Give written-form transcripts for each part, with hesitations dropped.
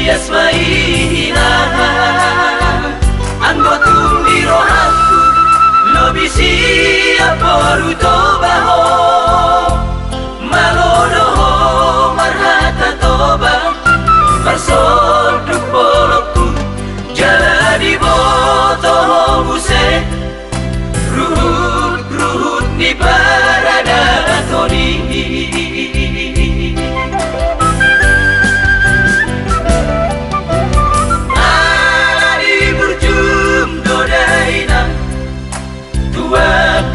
Yasmaina anggotum di rohaku lo bisi aporuto baho malodoho marhata toba marsoduk bolokku jaladi botoho buse ruhut ni parada toni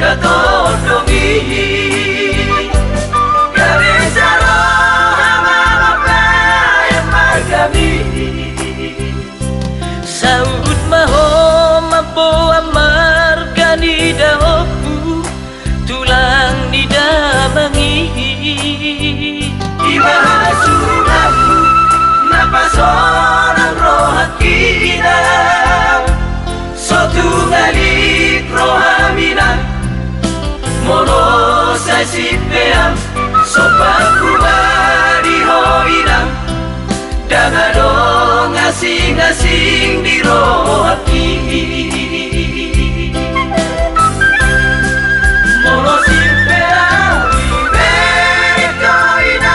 katodongi kabesaro hamapa yang magami saud maho mampo amargani dahoku tulang ni damangi ibahasunamu napasorang rohat kinang sotungalik rohaminan mono sa sipeam sopaku bari hoinang dangadong asing-asing di rohaki mono sipeam iberi koinang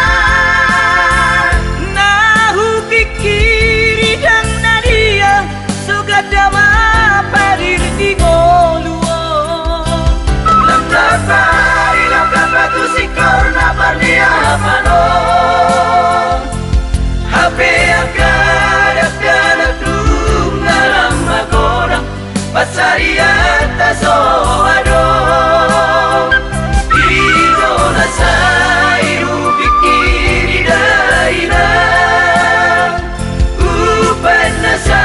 nahu kikiri dan nadia sugadama parir di ngoluo ilang kapatu sikor na pardia panon hape agad dung ngalang magonang pasariat taso adong iro na sa irupikiri dainang upan na sa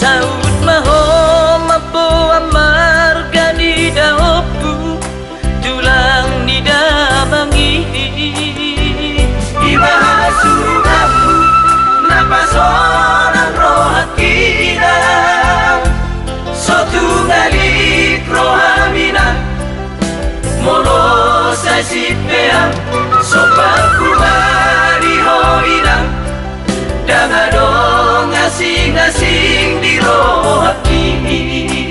saud maho mampo amargani dahoku tulang ni damangi ibahasunamu napasorang rohat kinang sotungalik rohaminan mono sa sipeam sopaku bari hoinang dangadong asing-asing di rohaki